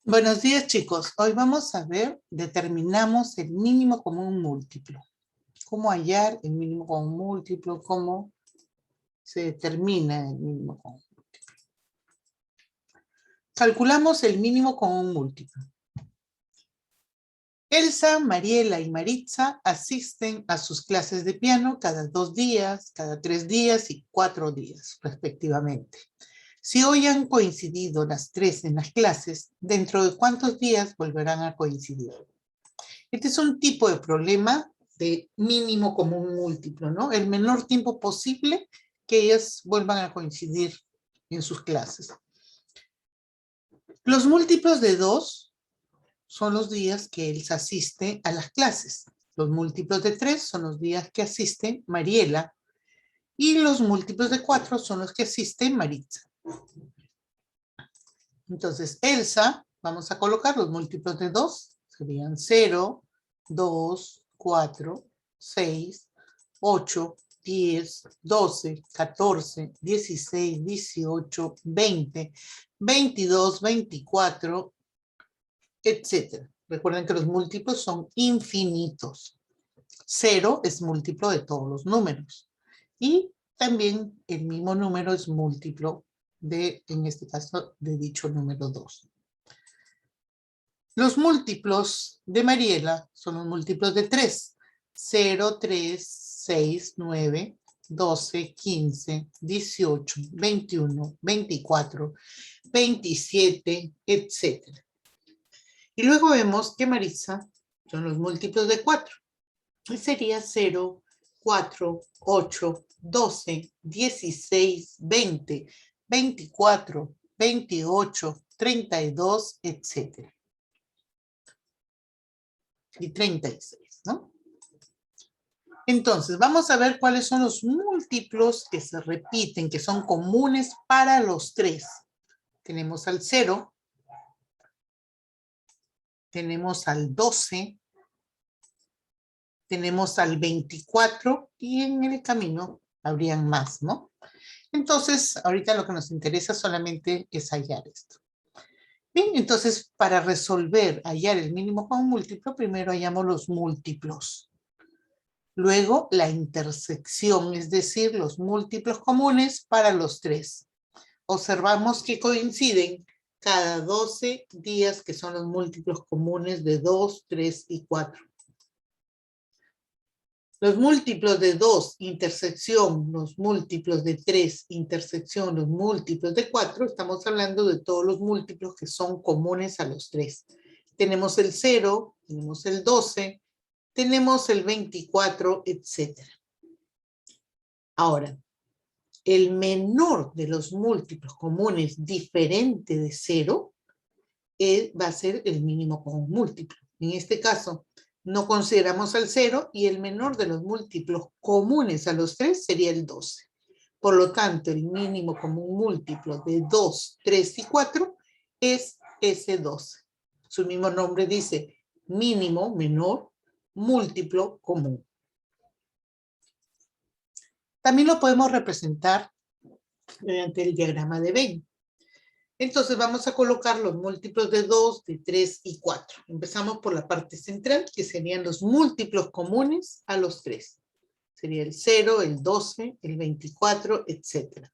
Buenos días, chicos. Hoy vamos a ver, determinamos el mínimo común múltiplo. Cómo hallar el mínimo común múltiplo, cómo se determina el mínimo común múltiplo. Calculamos el mínimo común múltiplo. Elsa, Mariela y Maritza asisten a sus clases de piano cada 2 días, cada 3 días y 4 días, respectivamente. Si hoy han coincidido las 3 en las clases, ¿dentro de cuántos días volverán a coincidir? Este es un tipo de problema de mínimo común múltiplo, ¿no? El menor tiempo posible que ellas vuelvan a coincidir en sus clases. Los múltiplos de 2 son los días que Elsa asiste a las clases. Los múltiplos de 3 son los días que asiste Mariela. Y los múltiplos de 4 son los que asiste Maritza. Entonces, Elsa, vamos a colocar los múltiplos de 2. Serían 0, 2, 4, 6, 8, 10, 12, 14, 16, 18, 20, 22, 24, etc. Recuerden que los múltiplos son infinitos. 0 es múltiplo de todos los números. Y también el mismo número es múltiplo de, en este caso, de dicho número 2. Los múltiplos de Mariela son los múltiplos de 3. 0, 3, 6, 9, 12, 15, 18, 21, 24, 27, etc. Y luego vemos que Maritza son los múltiplos de 4. Y sería 0, 4, 8, 12, 16, 20, 24, 28, 32, etc. Y 36, ¿no? Entonces, vamos a ver cuáles son los múltiplos que se repiten, que son comunes para los 3. Tenemos al 0, tenemos al 12, tenemos al 24 y en el camino habrían más, ¿no? Entonces, ahorita lo que nos interesa solamente es hallar esto. Bien, entonces, para resolver, hallar el mínimo común múltiplo, primero hallamos los múltiplos. Luego, la intersección, es decir, los múltiplos comunes para los 3. Observamos que coinciden cada 12 días, que son los múltiplos comunes de 2, 3 y 4. Los múltiplos de 2, intersección, los múltiplos de 3, intersección, los múltiplos de 4, estamos hablando de todos los múltiplos que son comunes a los 3. Tenemos el 0, tenemos el 12, tenemos el 24, etc. Ahora, el menor de los múltiplos comunes diferente de 0 va a ser el mínimo común múltiplo. En este caso, no consideramos al 0 y el menor de los múltiplos comunes a los 3 sería el 12. Por lo tanto, el mínimo común múltiplo de 2, 3 y 4 es ese 12. Su mismo nombre dice mínimo, menor, múltiplo común. También lo podemos representar mediante el diagrama de Venn. Entonces vamos a colocar los múltiplos de 2, de 3 y 4. Empezamos por la parte central, que serían los múltiplos comunes a los 3. Sería el 0, el 12, el 24, etc.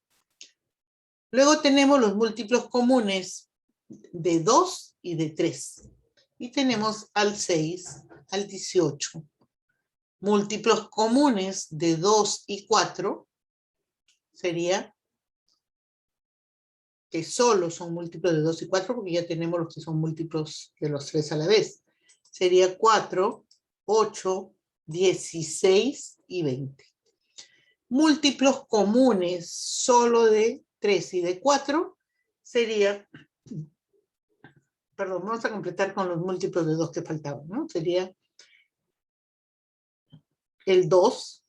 Luego tenemos los múltiplos comunes de 2 y de 3. Y tenemos al 6, al 18. Múltiplos comunes de 2 y 4 sería que solo son múltiplos de 2 y 4, porque ya tenemos los que son múltiplos de los 3 a la vez. Sería 4, 8, 16 y 20. Múltiplos comunes solo de 3 y de 4 sería, perdón, vamos a completar con los múltiplos de 2 que faltaban, ¿no? Sería el 2,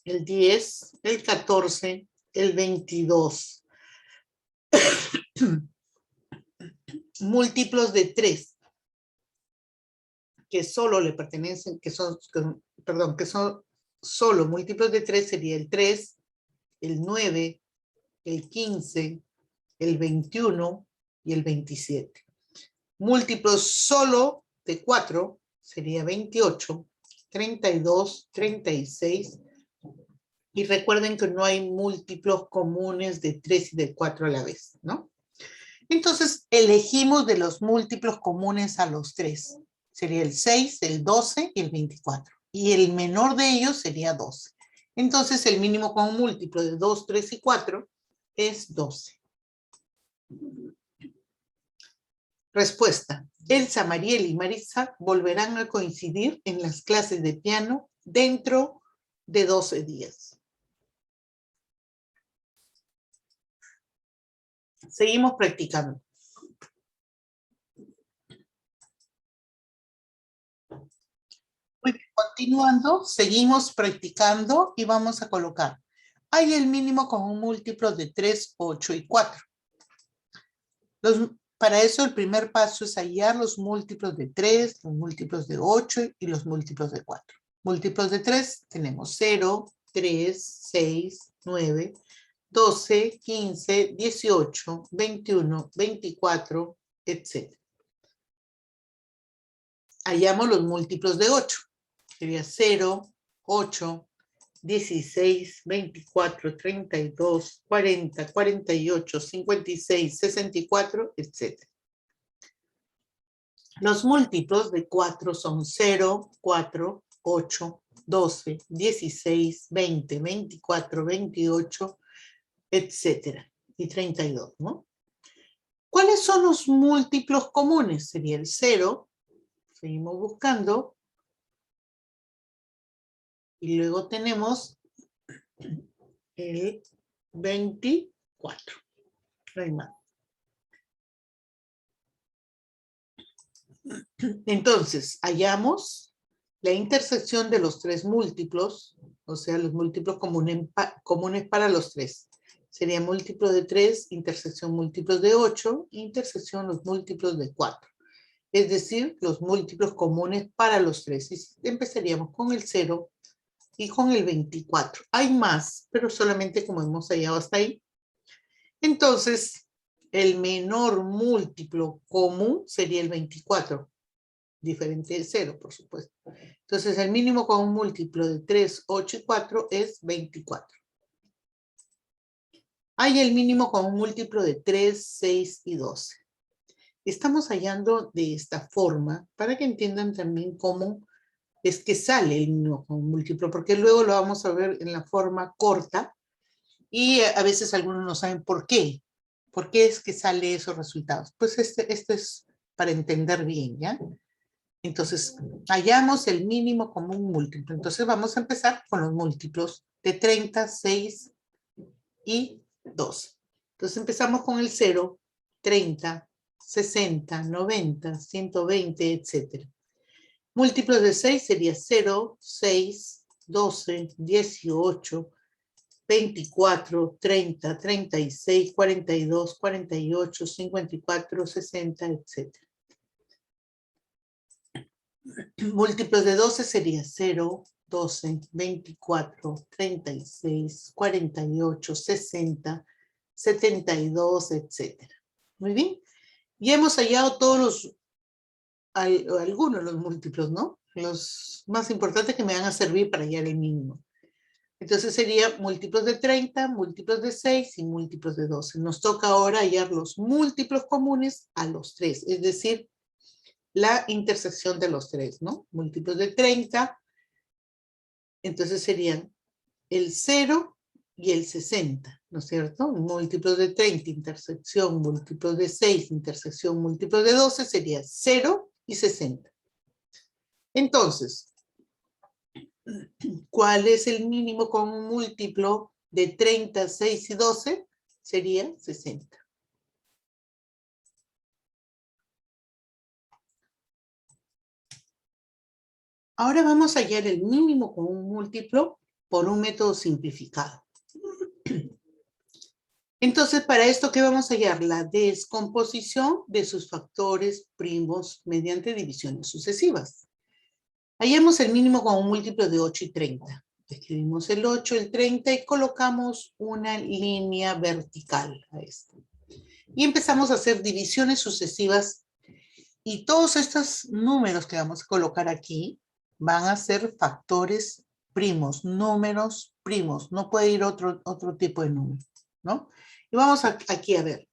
el 10, el 14, el 22. Múltiplos de 3 que solo le pertenecen, que son solo múltiplos de 3 sería el 3, el 9, el 15, el 21 y el 27. múltiplos solo de 4 sería 28, 32, 36. Y recuerden que no hay múltiplos comunes de 3 y de 4 a la vez, ¿no? Entonces, elegimos de los múltiplos comunes a los 3. Sería el 6, el 12 y el 24. Y el menor de ellos sería 12. Entonces, el mínimo común múltiplo de 2, 3 y 4 es 12. Respuesta. Elsa, Mariel y Marisa volverán a coincidir en las clases de piano dentro de 12 días. Seguimos practicando. Muy bien, continuando, seguimos practicando y vamos a colocar. Hay el mínimo común múltiplo de 3, 8 y 4. Para eso el primer paso es hallar los múltiplos de 3, los múltiplos de 8 y los múltiplos de 4. Múltiplos de 3 tenemos 0, 3, 6, 9, 12, 15, 18, 21, 24, etc. Hallamos los múltiplos de 8. Sería 0, 8, 16, 24, 32, 40, 48, 56, 64, etc. Los múltiplos de 4 son 0, 4, 8, 12, 16, 20, 24, 28, etc. Y 32, ¿no? ¿Cuáles son los múltiplos comunes? Sería el 0, seguimos buscando, y luego tenemos el 24. No hay más. Entonces, hallamos la intersección de los tres múltiplos, o sea, los múltiplos comunes para los tres. Sería múltiplo de 3, intersección múltiplos de 8, intersección los múltiplos de 4. Es decir, los múltiplos comunes para los tres. Y empezaríamos con el 0 y con el 24. Hay más, pero solamente como hemos hallado hasta ahí. Entonces, el menor múltiplo común sería el 24. Diferente de 0, por supuesto. Entonces, el mínimo común múltiplo de 3, 8 y 4 es 24. Hay el mínimo común múltiplo de 3, 6 y 12. Estamos hallando de esta forma para que entiendan también cómo es que sale el mínimo común múltiplo, porque luego lo vamos a ver en la forma corta y a veces algunos no saben por qué. ¿Por qué es que sale esos resultados? Pues este es para entender bien, ¿ya? Entonces, hallamos el mínimo común múltiplo. Entonces, vamos a empezar con los múltiplos de 30, 6 y 12. Entonces, empezamos con el 0, 30, 60, 90, 120, etc. Múltiplos de 6 sería 0, 6, 12, 18, 24, 30, 36, 42, 48, 54, 60, etc. Múltiplos de 12 sería 0, 12, 24, 36, 48, 60, 72, etc. Muy bien. Y hemos hallado todos algunos de los múltiplos, ¿no? Los más importantes que me van a servir para hallar el mínimo. Entonces sería múltiplos de 30, múltiplos de 6 y múltiplos de 12. Nos toca ahora hallar los múltiplos comunes a los 3, es decir, la intersección de los 3, ¿no? Múltiplos de 30, entonces serían el 0 y el 60, ¿no es cierto? Múltiplos de 30, intersección, múltiplos de 6, intersección, múltiplos de 12, sería 0 y 60. Entonces, ¿cuál es el mínimo común múltiplo de 30, 6 y 12? Sería 60. Ahora vamos a hallar el mínimo común múltiplo por un método simplificado. Entonces, para esto, ¿qué vamos a hallar? La descomposición de sus factores primos mediante divisiones sucesivas. Hallamos el mínimo común múltiplo de 8 y 30. Escribimos el 8, el 30 y colocamos una línea vertical a esto. Y empezamos a hacer divisiones sucesivas Y todos estos números que vamos a colocar aquí van a ser factores primos, números primos. No puede ir otro tipo de número, ¿no? Y vamos aquí a ver.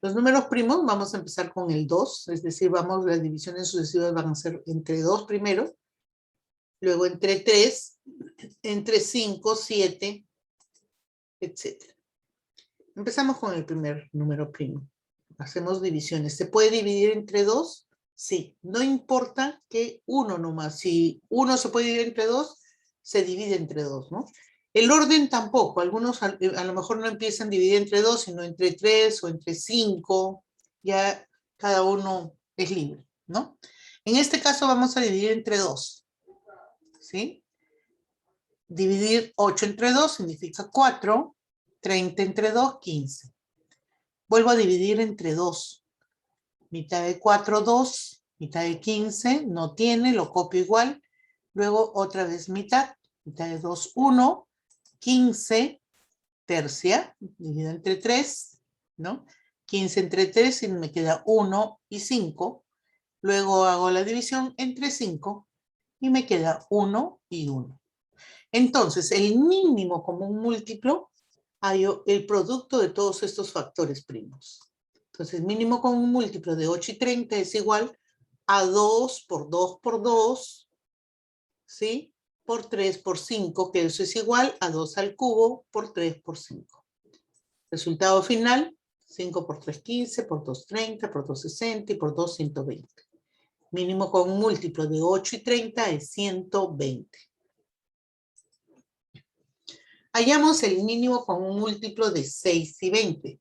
Los números primos, vamos a empezar con el 2, es decir, las divisiones sucesivas van a ser entre 2 primero, luego entre 3, entre 5, 7, etc. Empezamos con el primer número primo. Hacemos divisiones. ¿Se puede dividir entre 2? Sí. No importa que 1 nomás. Si 1 se puede dividir entre 2, se divide entre 2, ¿no? El orden tampoco. Algunos a lo mejor no empiezan a dividir entre 2, sino entre 3 o entre 5. Ya cada uno es libre, ¿no? En este caso vamos a dividir entre 2. ¿Sí? Dividir 8 entre 2 significa 4. 30 entre 2, 15. Vuelvo a dividir entre 2. Mitad de 4, 2. Mitad de 15, no tiene, lo copio igual. Luego otra vez mitad. Mitad de 2, 1. 15, tercia, dividido entre 3, ¿no? 15 entre 3 y me queda 1 y 5. Luego hago la división entre 5 y me queda 1 y 1. Entonces, el mínimo común múltiplo hallo el producto de todos estos factores primos. Entonces, mínimo común múltiplo de 8 y 30 es igual a 2 por 2 por 2, ¿sí? Por 3 por 5, que eso es igual a 2 al cubo por 3 por 5. Resultado final, 5 por 3, 15, por 2, 30, por 2, 60 y por 2, 120. Mínimo común múltiplo de 8 y 30 es 120. Hallamos el mínimo común múltiplo de 6 y 20.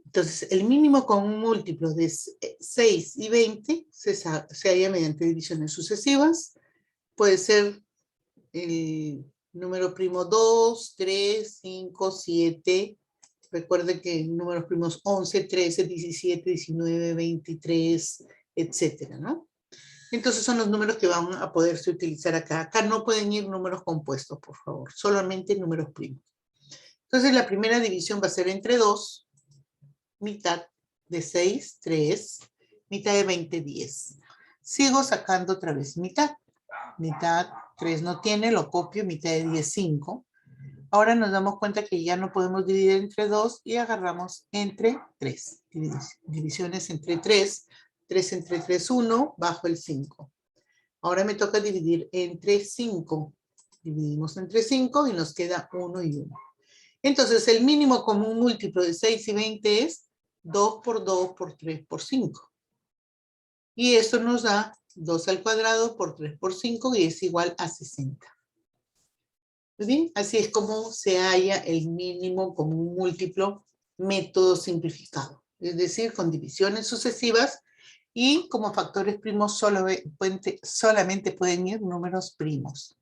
Entonces, el mínimo común múltiplo de 6 y 20 se halla mediante divisiones sucesivas. Puede ser el número primo 2, 3, 5, 7. Recuerde que números primos 11, 13, 17, 19, 23, etcétera, ¿no? Entonces son los números que van a poderse utilizar acá. Acá no pueden ir números compuestos, por favor. Solamente números primos. Entonces la primera división va a ser entre 2. Mitad de 6, 3. Mitad de 20, 10. Sigo sacando otra vez mitad. Mitad, 3 no tiene, lo copio, mitad de 10, 5. Ahora nos damos cuenta que ya no podemos dividir entre 2 y agarramos entre 3. Divisiones entre 3. 3 entre 3, 1, bajo el 5. Ahora me toca dividir entre 5. Dividimos entre 5 y nos queda 1 y 1. Entonces el mínimo común múltiplo de 6 y 20 es 2 por 2 por 3 por 5. Y esto nos da 2 al cuadrado por 3 por 5 y es igual a 60. ¿Bien? Así es como se halla el mínimo común múltiplo método simplificado. Es decir, con divisiones sucesivas y como factores primos solamente pueden ir números primos.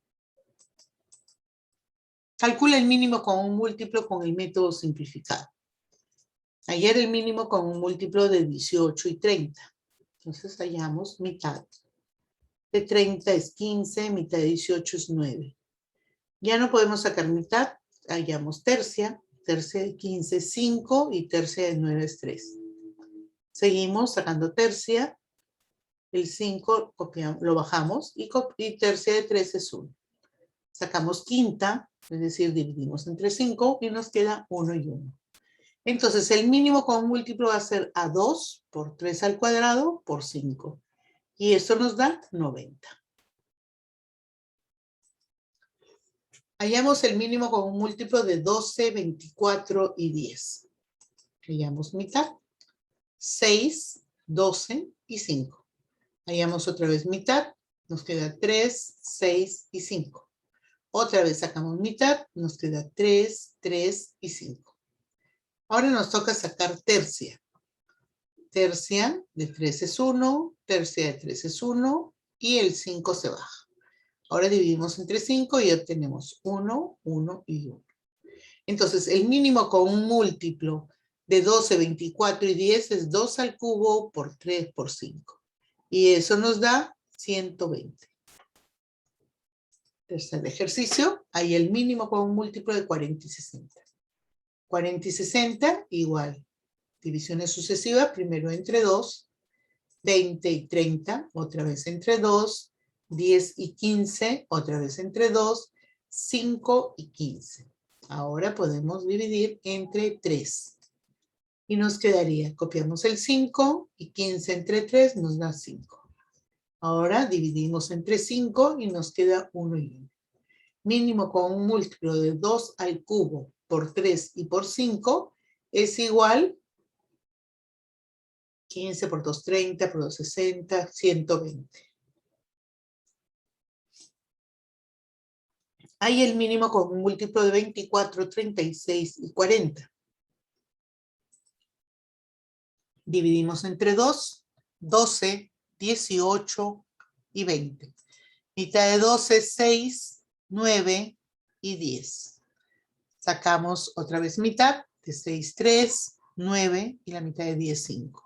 Calcula el mínimo común múltiplo con el método simplificado. Hallar el mínimo común múltiplo de 18 y 30. Entonces hallamos mitad. De 30 es 15, mitad de 18 es 9. Ya no podemos sacar mitad, hallamos tercia. Tercia de 15 es 5 y tercia de 9 es 3. Seguimos sacando tercia. El 5 lo bajamos y tercia de 3 es 1. Sacamos quinta, es decir, dividimos entre 5 y nos queda 1 y 1. Entonces, el mínimo común múltiplo va a ser a 2 por 3 al cuadrado por 5. Y esto nos da 90. Hallamos el mínimo común múltiplo de 12, 24 y 10. Hallamos mitad. 6, 12 y 5. Hallamos otra vez mitad. Nos queda 3, 6 y 5. Otra vez sacamos mitad. Nos queda 3, 3 y 5. Ahora nos toca sacar tercia. Tercia de 3 es 1, tercia de 3 es 1 y el 5 se baja. Ahora dividimos entre 5 y obtenemos 1, 1 y 1. Entonces, el mínimo común múltiplo de 12, 24 y 10 es 2 al cubo por 3 por 5. Y eso nos da 120. Tercer ejercicio, hay el mínimo común múltiplo de 40 y 60. 40 y 60 igual. Divisiones sucesivas, primero entre 2, 20 y 30, otra vez entre 2, 10 y 15, otra vez entre 2, 5 y 15. Ahora podemos dividir entre 3. Y nos quedaría, copiamos el 5 y 15 entre 3 nos da 5. Ahora dividimos entre 5 y nos queda 1 y 1. Mínimo con un múltiplo de 2 al cubo por 3 y por 5 es igual 15 por 2, 30, por 2, 60, 120. Hay el mínimo con un múltiplo de 24, 36 y 40. Dividimos entre 2, 12, 18 y 20. Mitad de 12, 6, 9 y 10. Sacamos otra vez mitad de 6, 3, 9 y la mitad de 10, 5.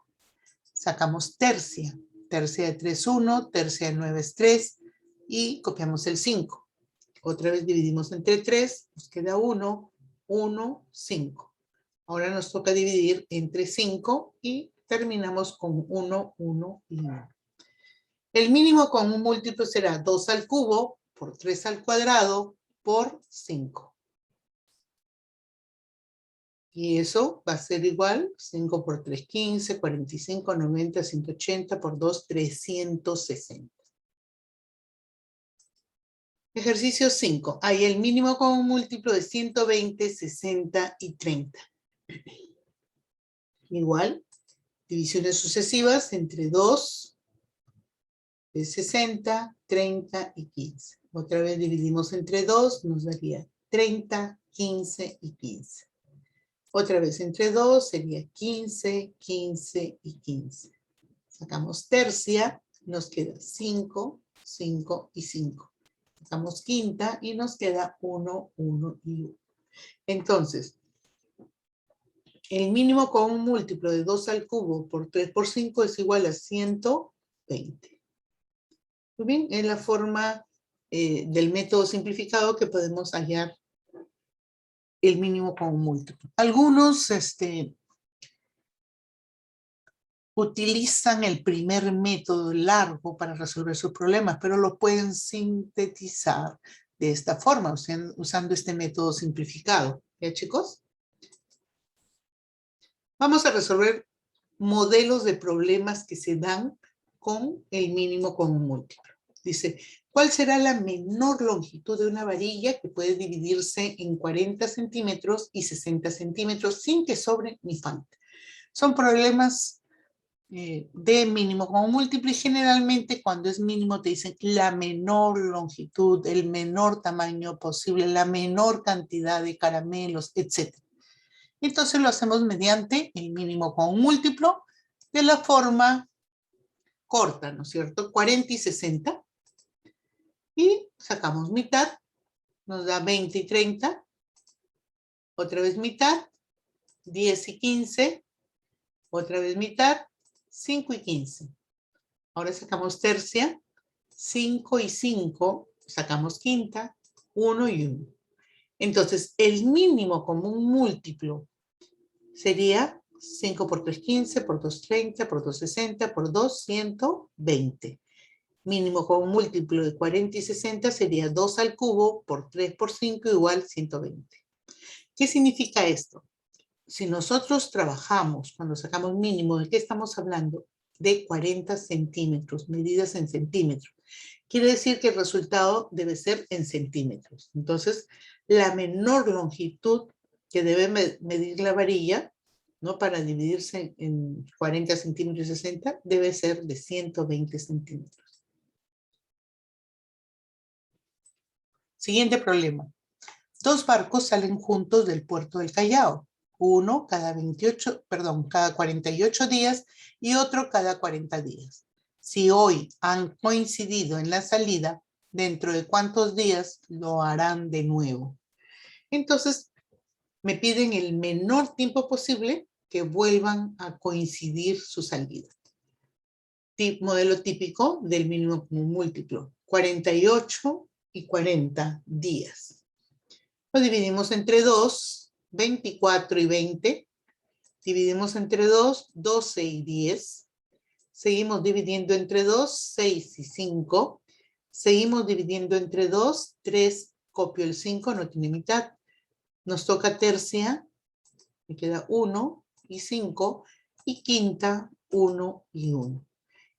Sacamos tercia. Tercia de 3, 1, tercia de 9 es 3 y copiamos el 5. Otra vez dividimos entre 3, nos queda 1, 1, 5. Ahora nos toca dividir entre 5 y terminamos con 1, 1 y 1. El mínimo con un múltiplo será 2 al cubo por 3 al cuadrado por 5. Y eso va a ser igual, 5 por 3, 15, 45, 90, 180 por 2, 360. Ejercicio 5. Hay el mínimo con un múltiplo de 120, 60 y 30. Igual, divisiones sucesivas entre 2, de 60, 30 y 15. Otra vez dividimos entre 2, nos daría 30, 15 y 15. Otra vez entre 2 sería 15, 15 y 15. Sacamos tercia, nos queda 5, 5 y 5. Sacamos quinta y nos queda 1, 1 y 1. Entonces, el mínimo con un múltiplo de 2 al cubo por 3 por 5 es igual a 120. Muy bien, es la forma del método simplificado que podemos hallar el mínimo con un múltiplo. Algunos utilizan el primer método largo para resolver sus problemas, pero lo pueden sintetizar de esta forma, usando este método simplificado. ¿Ya, chicos? Vamos a resolver modelos de problemas que se dan con el mínimo con un múltiplo. Dice, ¿cuál será la menor longitud de una varilla que puede dividirse en 40 centímetros y 60 centímetros sin que sobre ni falte? Son problemas de mínimo con un múltiplo y generalmente cuando es mínimo te dicen la menor longitud, el menor tamaño posible, la menor cantidad de caramelos, etc. Entonces lo hacemos mediante el mínimo con un múltiplo de la forma corta, ¿no es cierto? 40 y 60. Y sacamos mitad, nos da 20 y 30. Otra vez mitad, 10 y 15. Otra vez mitad, 5 y 15. Ahora sacamos tercia, 5 y 5. Sacamos quinta, 1 y 1. Entonces, el mínimo como un múltiplo sería 5 por 3, 15, por 2, 30, por 2, 60, por 2, 120. Mínimo con un múltiplo de 40 y 60 sería 2 al cubo por 3 por 5 igual 120. ¿Qué significa esto? Si nosotros trabajamos, cuando sacamos mínimo, ¿de qué estamos hablando? De 40 centímetros, medidas en centímetros. Quiere decir que el resultado debe ser en centímetros. Entonces, la menor longitud que debe medir la varilla, ¿no? Para dividirse en 40 centímetros y 60, debe ser de 120 centímetros. Siguiente problema. 2 barcos salen juntos del puerto del Callao. Uno cada 48 días y otro cada 40 días. Si hoy han coincidido en la salida, ¿dentro de cuántos días lo harán de nuevo? Entonces, me piden el menor tiempo posible que vuelvan a coincidir su salida. Modelo típico del mínimo común múltiplo. 48 y 40 días. Lo dividimos entre 2, 24 y 20. Dividimos entre 2, 12 y 10. Seguimos dividiendo entre 2, 6 y 5. Seguimos dividiendo entre 2, 3, copio el 5, no tiene mitad. Nos toca tercia, me queda 1 y 5. Y quinta, 1 y 1.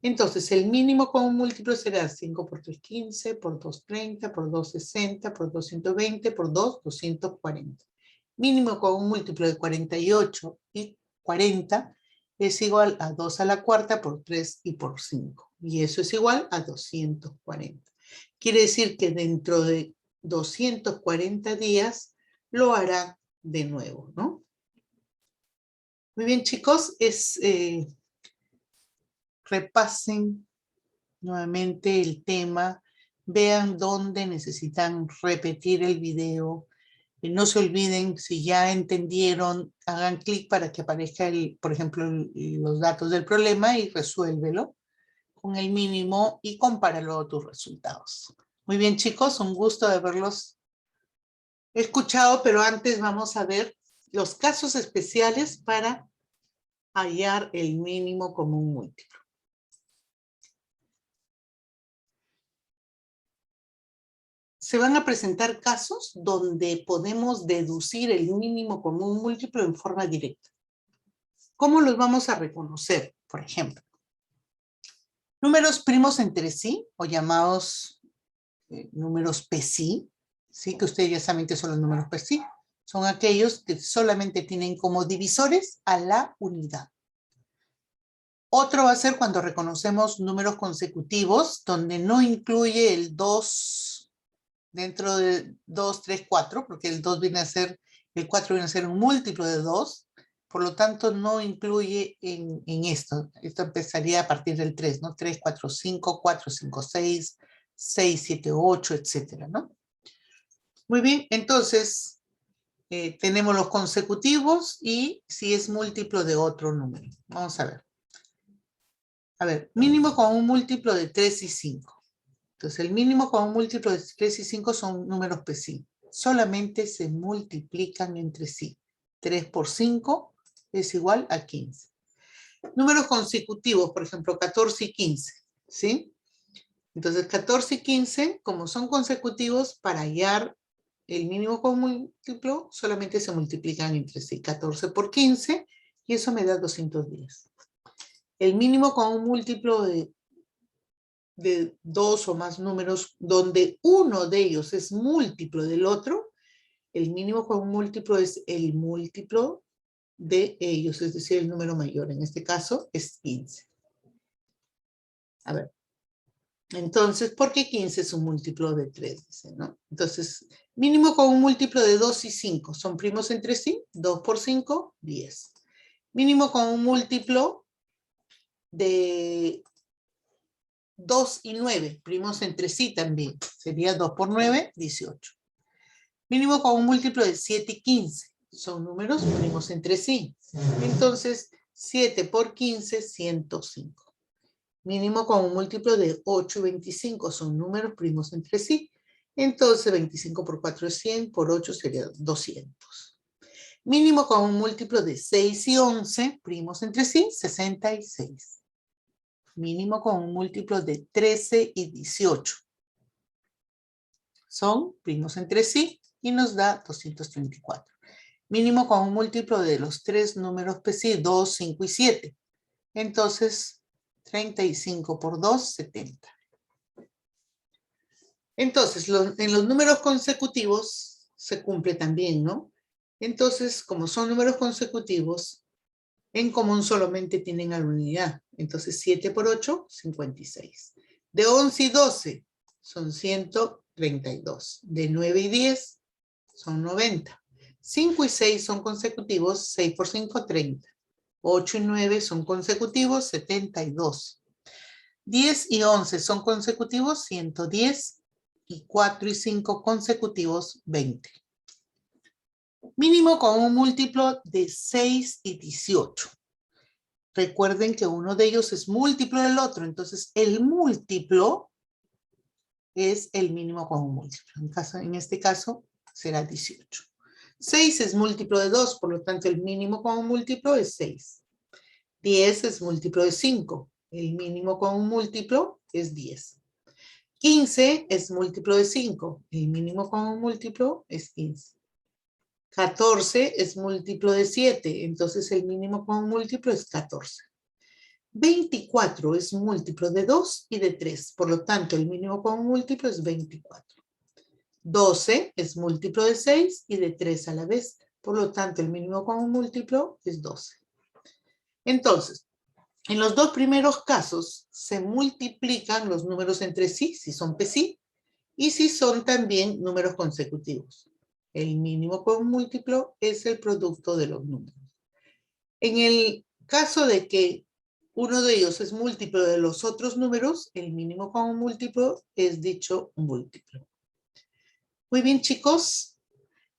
Entonces, el mínimo común múltiplo será 5 por 3, 15, por 2, 30, por 2, 60, por 2, 120, por 2, 240. Mínimo común múltiplo de 48 y 40 es igual a 2 a la cuarta por 3 y por 5. Y eso es igual a 240. Quiere decir que dentro de 240 días lo hará de nuevo, ¿no? Muy bien, chicos, repasen nuevamente el tema, vean dónde necesitan repetir el video. No se olviden, si ya entendieron, hagan clic para que aparezca, por ejemplo, los datos del problema y resuélvelo con el mínimo y compáralo a tus resultados. Muy bien, chicos, un gusto de haberlos escuchado, pero antes vamos a ver los casos especiales para hallar el mínimo común múltiplo. Se van a presentar casos donde podemos deducir el mínimo común múltiplo en forma directa. ¿Cómo los vamos a reconocer? Por ejemplo, números primos entre sí, o llamados números PSI, ¿sí? Que ustedes ya saben que son los números PSI. Son aquellos que solamente tienen como divisores a la unidad. Otro va a ser cuando reconocemos números consecutivos, donde no incluye el 2 dentro de 2, 3, 4, porque el 2 viene a ser, el 4 viene a ser un múltiplo de 2, por lo tanto no incluye en esto. Esto empezaría a partir del 3, ¿no? 3, 4, 5, 4, 5, 6, 6, 7, 8, etcétera, ¿no? Muy bien, entonces tenemos los consecutivos y si es múltiplo de otro número. Vamos a ver. A ver, mínimo con un múltiplo de 3 y 5. Entonces, el mínimo con un múltiplo de 3 y 5 son números PSI. Solamente se multiplican entre sí. 3 por 5 es igual a 15. Números consecutivos, por ejemplo, 14 y 15, ¿sí? Entonces, 14 y 15, como son consecutivos, para hallar el mínimo con múltiplo, solamente se multiplican entre sí. 14 por 15, y eso me da 210. El mínimo con un múltiplo de 2 o más números, donde uno de ellos es múltiplo del otro, el mínimo con un múltiplo es el múltiplo de ellos, es decir, el número mayor. En este caso es 15. A ver. Entonces, ¿por qué 15 es un múltiplo de 3? Dice, ¿no? Entonces, mínimo con un múltiplo de 2 y 5. ¿Son primos entre sí? 2 por 5, 10. Mínimo con un múltiplo de 2 y 9. Primos entre sí también. Sería 2 por 9, 18. Mínimo con un múltiplo de 7 y 15. Son números primos entre sí. Entonces, 7 por 15, 105. Mínimo con un múltiplo de 8 y 25. Son números primos entre sí. Entonces, 25 por 4 es 100, por 8 sería 200. Mínimo con un múltiplo de 6 y 11, primos entre sí, 66. Mínimo con un múltiplo de 13 y 18. Son primos entre sí y nos da 234. Mínimo con un múltiplo de los tres números PSI, 2, 5 y 7. Entonces, 35 por 2, 70. Entonces, en los números consecutivos se cumple también, ¿no? Entonces, como son números consecutivos, en común solamente tienen a la unidad. Entonces, 7 por 8, 56. De 11 y 12 son 132. De 9 y 10 son 90. 5 y 6 son consecutivos, 6 por 5, 30. 8 y 9 son consecutivos, 72. 10 y 11 son consecutivos, 110. Y 4 y 5 consecutivos, 20. Mínimo con un múltiplo de 6 y 18. Recuerden que uno de ellos es múltiplo del otro, entonces el múltiplo es el mínimo con un múltiplo. En este caso será 18. 6 es múltiplo de 2, por lo tanto el mínimo común múltiplo es 6. 10 es múltiplo de 5, el mínimo común múltiplo es 10. 15 es múltiplo de 5, el mínimo común múltiplo es 15. 14 es múltiplo de 7, entonces el mínimo común múltiplo es 14. 24 es múltiplo de 2 y de 3, por lo tanto el mínimo común múltiplo es 24. 12 es múltiplo de 6 y de 3 a la vez, por lo tanto el mínimo común múltiplo es 12. Entonces, en los dos primeros casos se multiplican los números entre sí, si son PSI, y si son también números consecutivos. El mínimo común múltiplo es el producto de los números. En el caso de que uno de ellos es múltiplo de los otros números, el mínimo común múltiplo es dicho múltiplo. Muy bien, chicos.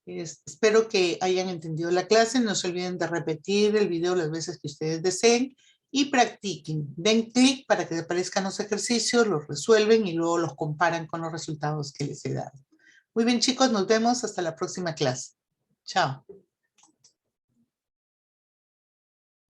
Espero que hayan entendido la clase. No se olviden de repetir el video las veces que ustedes deseen y practiquen. Den clic para que aparezcan los ejercicios, los resuelven y luego los comparan con los resultados que les he dado. Muy bien, chicos. Nos vemos hasta la próxima clase. Chao.